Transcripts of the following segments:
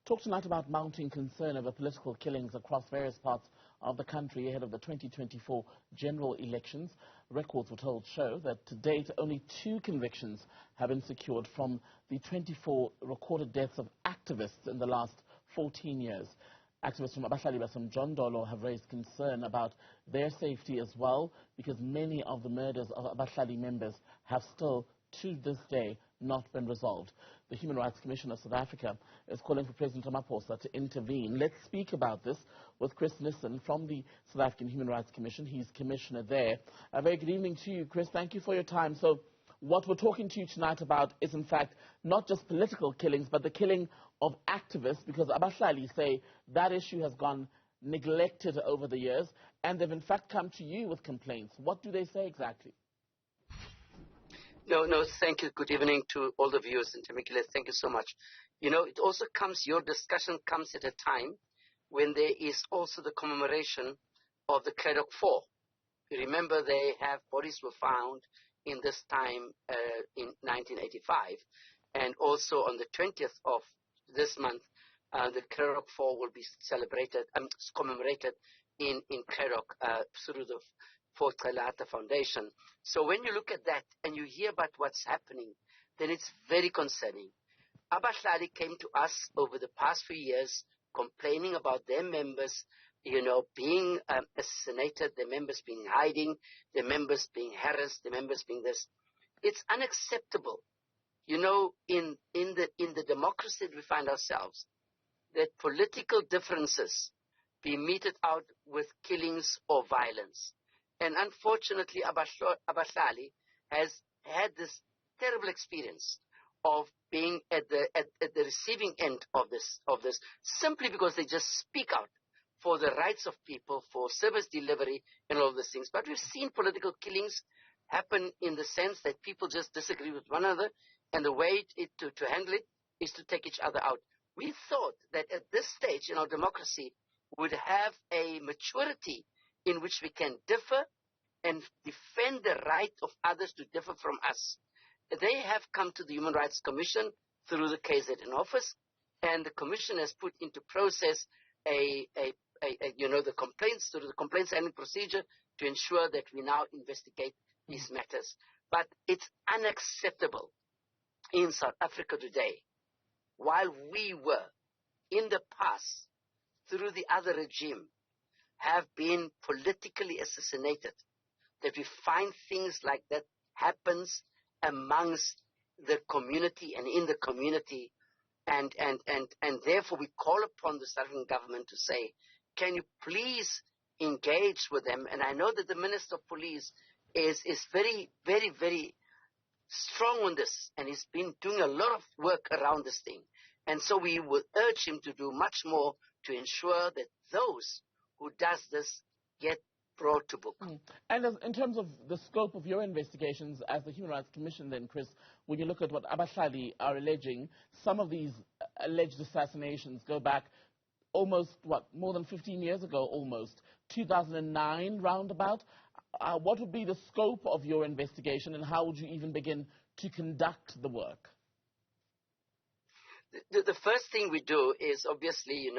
Talk tonight about mounting concern over political killings across various parts of the country ahead of the 2024 general elections. Records, we're told, show that to date only 2 convictions have been secured from the 24 recorded deaths of activists in the last 14 years. Activists from Abahlali Basemjondolo have raised concern about their safety as well, because many of the murders of Abahlali members have still, to this day, not been resolved. The Human Rights Commission of South Africa is calling for President Ramaphosa to intervene. Let's speak about this with Chris Nissen from the South African Human Rights Commission. He's commissioner there. A very good evening to you, Chris. Thank you for your time. So what we're talking to you tonight about is, in fact, not just political killings, but the killing of activists, because Abahlali say that issue has gone neglected over the years, and they've in fact come to you with complaints. What do they say exactly? No, thank you. Good evening to all the viewers in Temekile. Thank you so much. You know, it also comes, your discussion comes at a time when there is also the commemoration of the Craddock 4. You remember bodies were found in this time in 1985. And also on the 20th of this month, the Craddock 4 will be commemorated in Craddock through the Fort Kalata Foundation. So when you look at that and you hear about what's happening, then it's very concerning. Abahlali came to us over the past few years complaining about their members, being assassinated, their members being hiding, their members being harassed, their members being this. It's unacceptable. In the democracy that we find ourselves, that political differences be meted out with killings or violence. And unfortunately, Abahlali has had this terrible experience of being at the receiving end of this, simply because they just speak out for the rights of people, for service delivery and all these things. But we've seen political killings happen in the sense that people just disagree with one another, and the way to handle it is to take each other out. We thought that at this stage in our democracy we would have a maturity in which we can differ and defend the right of others to differ from us. They have come to the Human Rights Commission through the KZN office, and the Commission has put into process the complaints through the complaints handling procedure to ensure that we now investigate these matters. But it's unacceptable in South Africa today, while we were in the past through the other regime have been politically assassinated, that we find things like that happens amongst the community and in the community, and therefore we call upon the South African government to say, can you please engage with them? And I know that the Minister of Police is very, very, very strong on this, and he's been doing a lot of work around this thing. And so we will urge him to do much more to ensure that those who does this get brought to book. And in terms of the scope of your investigations as the Human Rights Commission then, Chris, when you look at what Abahlali are alleging, some of these alleged assassinations go back almost, more than 15 years ago, almost, 2009 roundabout. What would be the scope of your investigation, and how would you even begin to conduct the work? The first thing we do is, obviously,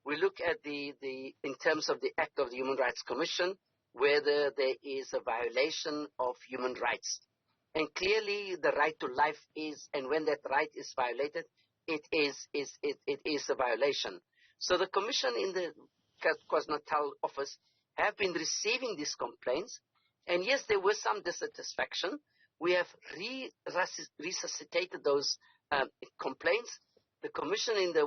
we look at in terms of the act of the Human Rights Commission, whether there is a violation of human rights. And clearly the right to life is, and when that right is violated, it is a violation. So the Commission in the KwaZulu-Natal office have been receiving these complaints, and yes, there was some dissatisfaction. We have resuscitated those complaints. The Commission in the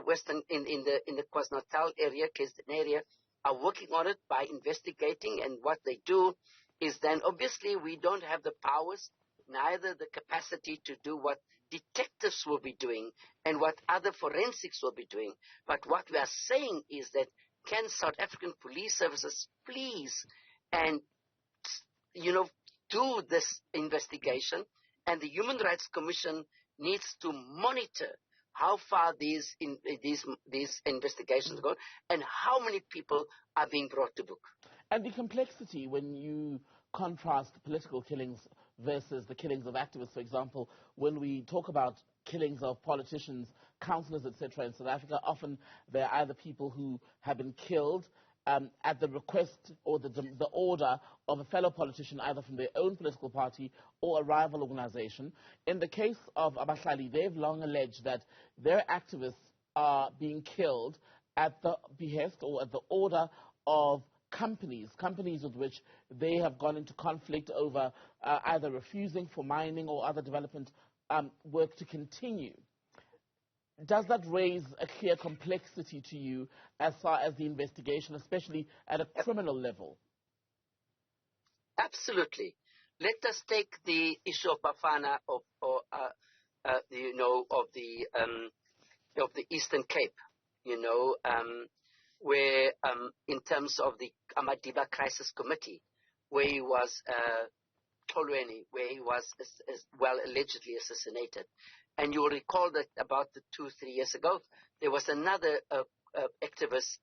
KwaZulu-Natal area, KZN area, are working on it by investigating, and what they do is then, obviously, we don't have the powers, neither the capacity to do what detectives will be doing and what other forensics will be doing. But what we are saying is that, can South African police services please and do this investigation, and the Human Rights Commission needs to monitor how far these investigations go and how many people are being brought to book. And the complexity when you contrast political killings versus the killings of activists, for example, when we talk about killings of politicians councillors, etc. in South Africa. Often they're either people who have been killed at the request or the order of a fellow politician, either from their own political party or a rival organization. In the case of Abahlali, they've long alleged that their activists are being killed at the behest or at the order of companies with which they have gone into conflict over either refusing for mining or other development work to continue. Does that raise a clear complexity to you as far as the investigation, especially at a criminal level? Absolutely. Let us take the issue of Bafana of the Eastern Cape, where in terms of the Amadiba Crisis Committee, where he was Tolweni, where he was allegedly assassinated. And you will recall that about 2-3 years ago, there was another activist,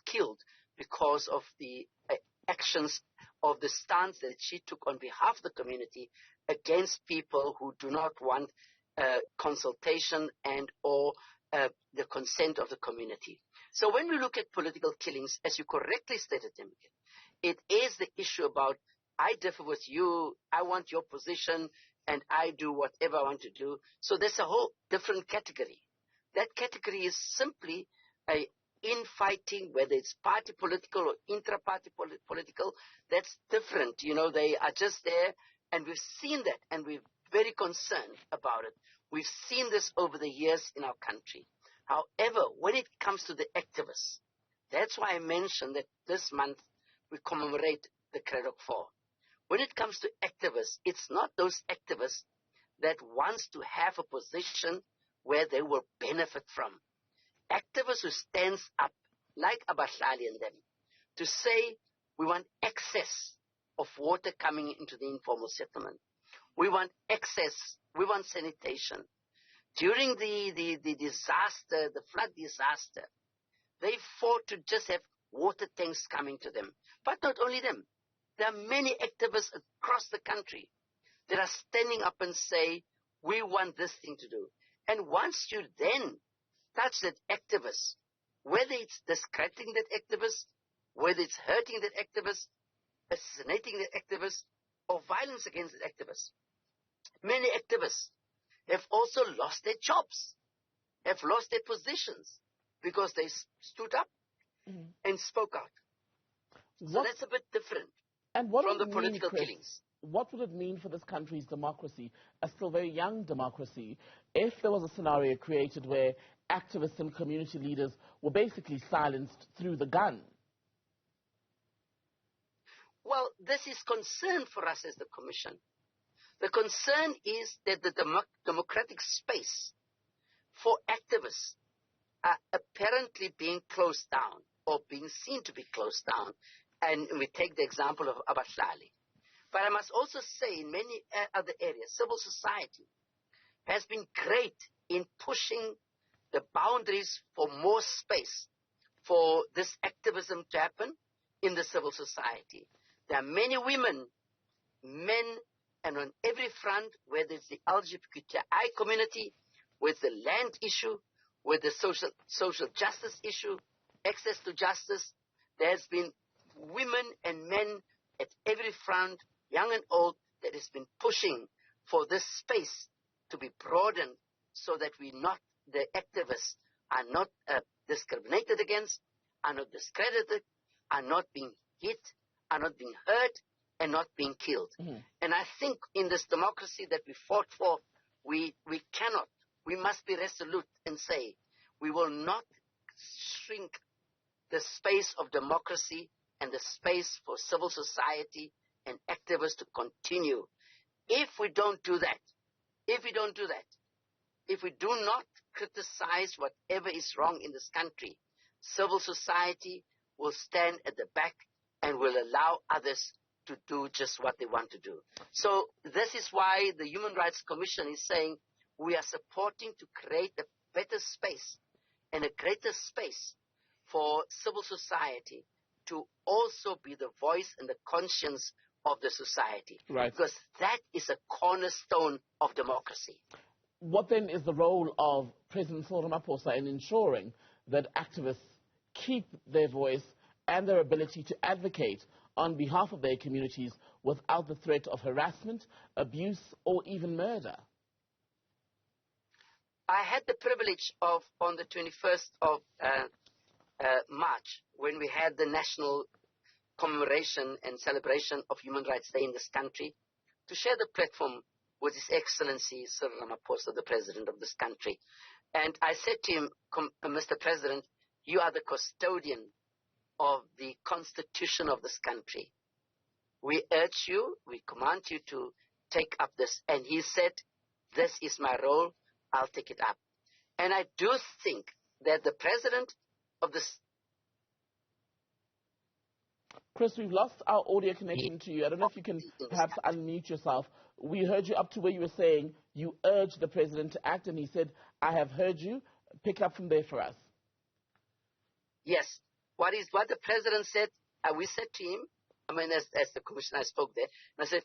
killed because of the actions of the stance that she took on behalf of the community against people who do not want consultation and or the consent of the community. So when we look at political killings, as you correctly stated, it is the issue about I differ with you, I want your position, and I do whatever I want to do. So there's a whole different category. That category is simply a infighting, whether it's party political or intra-party political. That's different. They are just there, and we've seen that, and we're very concerned about it. We've seen this over the years in our country. However, when it comes to the activists, that's why I mentioned that this month we commemorate the Craddock 4. When it comes to activists, it's not those activists that wants to have a position where they will benefit from. Activists who stands up, like Abahlali and them, to say we want excess of water coming into the informal settlement. We want excess, we want sanitation. During the disaster, the flood disaster, they fought to just have water tanks coming to them. But not only them. There are many activists across the country that are standing up and say, we want this thing to do. And once you then touch that activist, whether it's discrediting that activist, whether it's hurting that activist, assassinating that activist, or violence against that activist, many activists have also lost their jobs, have lost their positions, because they stood up and spoke out. So that's a bit different. And what from the mean, political Chris, killings. What would it mean for this country's democracy, a still very young democracy, if there was a scenario created where activists and community leaders were basically silenced through the gun? Well, this is concern for us as the Commission. The concern is that the democratic space for activists are apparently being closed down or being seen to be closed down. And we take the example of Abahlali. But I must also say in many other areas, civil society has been great in pushing the boundaries for more space for this activism to happen in the civil society. There are many women, men, and on every front, whether it's the LGBTI community, with the land issue, with the social justice issue, access to justice, there's been women and men at every front, young and old, that has been pushing for this space to be broadened so that the activists are not discriminated against, are not discredited, are not being hit, are not being hurt, and not being killed. And I think in this democracy that we fought for, we must be resolute and say we will not shrink the space of democracy and the space for civil society and activists to continue. If we don't do that, if we do not criticize whatever is wrong in this country, civil society will stand at the back and will allow others to do just what they want to do. So this is why the Human Rights Commission is saying we are supporting to create a better space and a greater space for civil society to also be the voice and the conscience of the society. Right. Because that is a cornerstone of democracy. what then is the role of President Ramaphosa in ensuring that activists keep their voice and their ability to advocate on behalf of their communities without the threat of harassment, abuse, or even murder? I had the privilege of, on the 21st of March, when we had the national commemoration and celebration of Human Rights Day in this country, to share the platform with His Excellency Sir Ramaphosa, the President of this country. And I said to him, Mr. President, you are the custodian of the Constitution of this country. We urge you, we command you to take up this. And he said, this is my role, I'll take it up. And I do think that the President of this... Chris, we've lost our audio connection to you. I don't know if you can perhaps unmute yourself. We heard you up to where you were saying you urged the President to act, and he said, I have heard you. Pick up from there for us. Yes. What the President said, we said to him, I mean, as the Commissioner, I spoke there, and I said,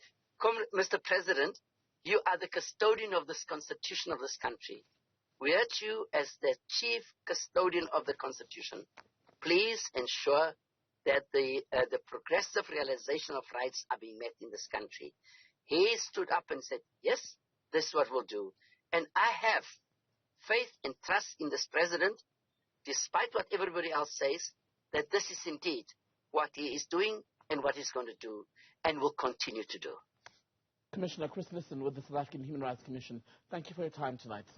Mr. President, you are the custodian of this Constitution of this country. We urge you as the chief custodian of the Constitution, please ensure that the progressive realization of rights are being met in this country. He stood up and said, yes, this is what we'll do. And I have faith and trust in this President, despite what everybody else says, that this is indeed what he is doing and what he's going to do and will continue to do. Commissioner Chris Nissen with the South African Human Rights Commission, thank you for your time tonight, sir.